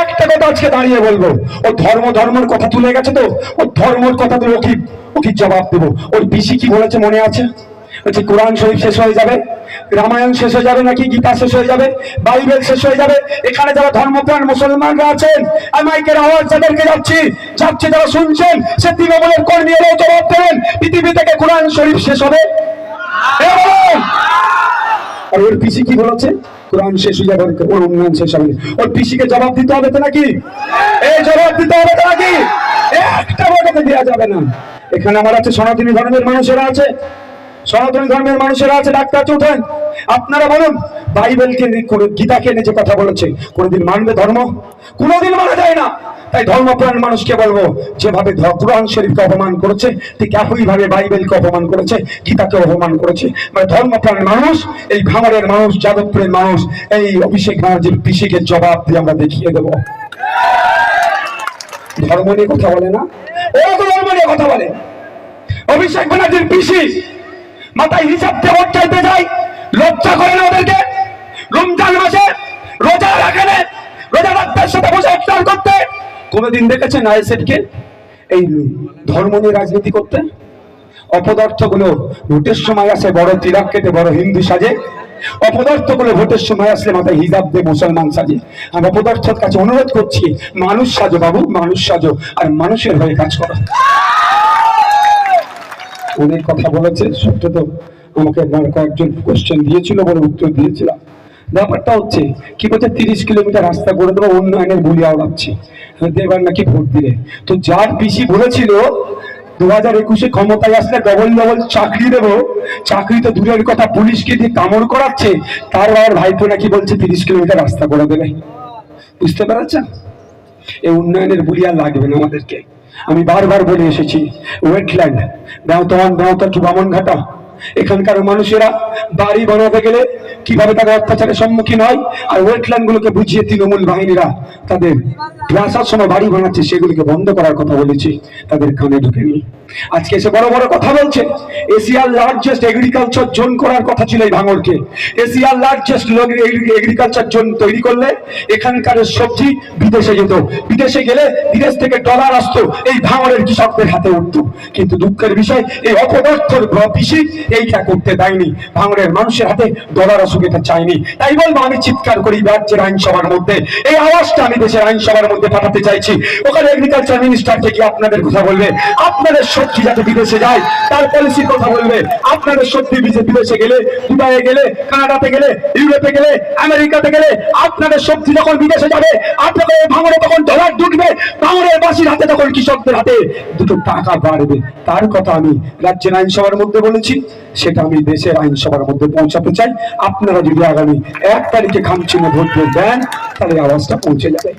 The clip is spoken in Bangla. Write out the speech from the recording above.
একটা কথা আজকে দাঁড়িয়ে বলবো, ও ধর্মের কথা তুলে গেছে তো, ও ধর্মের কথা তুলে ওকে জবাব দেবো। ওর পিসি কি বলেছে মনে আছে? বলছে কোরআন শরীফ শেষ হয়ে যাবে, রামায়ণ শেষ হয়ে যাবে, নাকি গীতা শেষ হয়ে যাবে, বাইবেল শেষ হয়ে যাবে। এখানে যারা ধর্মপ্রাণ মুসলমানরা আছেন, মাইকের আওয়াজ যাদেরকে যাচ্ছে যারা শুনছেন, সে তৃণমূলের কর্মী হলেও জবাব দেবেন, পৃথিবী থেকে কোরআন শরীফ শেষ হবে? আর ওর পিসি কি বলেছে? কোরআন শেষ হয়ে যাবে, ওর উন্নয়ন শেষ হবে। ওর পিসিকে জবাব দিতে হবে তো নাকি? এই জবাব দিতে হবে তো নাকি? একটা ভোটে দেওয়া যাবে না। এখানে আমার আছে সনাতনী ধর্মের মানুষেরা আছে, সনাতনী ধর্মের মানুষেরা আছে, ডাক্তার উঠেন, আপনারা বলুন বাইবেলকে গীতাকে নিয়ে যে কথা বলেছে কোনোদিন মানবে ধর্ম? কোনোদিন মানা যায় না। তাই ধর্মপ্রাণ মানুষকে বলবো, যেভাবে কোরআন শরীফকে অপমান করেছে ঠিক একইভাবে বাইবেলকে অপমান করেছে, গীতাকে অপমান করেছে। মানে ধর্মপ্রাণ মানুষ, এই ভাঙড়ের মানুষ, যাদবপুরের মানুষ, এই অভিষেক ব্যানার্জির পিসিকে জবাব দিয়ে আমরা দেখিয়ে দেবো। ধর্ম নিয়ে কথা বলে না, ওরা তো ধর্ম নিয়ে কথা বলে। অভিষেক ব্যানার্জির পিসি মাথায় হিসাব দিয়ে ভোট চাইতে যায়, লজ্জা করে না ওদেরকে? রমজান মাসে রোজা রাখেন, রোজা রাখতার সাথে বসে ইফতার করতে। কোনদিন দেখেছেন আইএসএফকে এই ধর্ম নিয়ে রাজনীতি করতে? অপদার্থ গুলো ভোটের সময় আসে বড় তিলক কেটে বড় হিন্দু সাজে, অপদার্থ গুলো ভোটের সময় আসলে মাথায় হিজাব দিয়ে মুসলমান সাজে। আমি অপদার্থের কাছে অনুরোধ করছি, মানুষ সাজো বাবু, মানুষ সাজো, আর মানুষের হয়ে কাজ করো। অনেক কথা বলেছে, সত্য তো। আমাকে কয়েকজন কোশ্চেন দিয়েছিল, বলে উত্তর দিয়েছিলাম। ব্যাপারটা হচ্ছে কি বলছে, 30 কিলোমিটার রাস্তা করে দেবো, উন্নয়নের বলিয়া ওড়াচ্ছি এবার নাকি ভোট দিলে। তো যার পিসি বলেছিল 2021-এ ক্ষমতায় আসলে ডবল চাকরি দেবো, চাকরি তো দূরের কথা, পুলিশকে দিয়ে কামড় করাচ্ছে, তার বাবার ভাইপো নাকি বলছে 30 কিলোমিটার রাস্তা করে দেবে। বুঝতে পারছেন? এই উন্নয়নের বলিয়া লাগবে না আমাদেরকে। আমি বারবার বলে এসেছি, ওয়েটল্যান্ড বেহতওয়ান কি বামনঘাটা, এখানকার মানুষেরা বাড়ি বানাতে গেলে কিভাবে তাদের অত্যাচারের সম্মুখীন হয়, আর ওয়েটল্যান্ড গুলোকে বুঝিয়ে তৃণমূল বাহিনীরা তাদের আসার সময় বাড়ি বানাচ্ছে, সেগুলিকে বন্ধ করার কথা বলেছি, তাদের কানে ঢুকেনি। আজকে এসে বড় বড় কথা বলছে। এশিয়ার লার্জেস্ট এগ্রিকালচার জোন করার কথা ছিল এই ভাঙড়কে। এশিয়ার লার্জেস্ট এগ্রিকালচার জোন তৈরি করলে এখানকার সবজি বিদেশে যেত, বিদেশে গেলে বিদেশ থেকে ডলার আসতো, এই ভাঙড়ের কৃষকদের হাতে উঠতো। কিন্তু দুঃখের বিষয়, এই অপদার্থর পিসি এইটা করতে দেয়নি, ভাঙড়ের মানুষের হাতে ডলার আসুক এটা চাইনি। তাই বলবো, আমি চিৎকার করি রাজ্যের আইনসভার মধ্যে, এই আওয়াজটা আমি দেশের আইনসভার মধ্যে পাঠাতে চাইছি। ওখানে এগ্রিকালচার মিনিস্টারকে কি আপনাদের কথা বলবে, আপনাদের সবজি যাতে বিদেশে যায় তার পলিসির কথা বলবে। আপনাদের সবজি বিদেশে গেলে, দুবাইয়ে গেলে, কানাডাতে গেলে, ইউরোপে গেলে, আমেরিকাতে গেলে, আপনাদের সবজি যখন বিদেশে যাবে, আপনাদের ভাঙড়ে তখন ডলার ঢুকবে, ভাঙড়ের বাসীর হাতে তখন কৃষকদের হাতে দুটো টাকা বাড়বে। তার কথা আমি রাজ্যের আইনসভার মধ্যে বলেছি, সেটা আমি দেশের আইনসভার মধ্যে পৌঁছাতে চাই। আপনারা যদি আগামী 1 তারিখে খামচিহ্নে ভোট দেন, তাহলে আওয়াজটা পৌঁছে যাবে।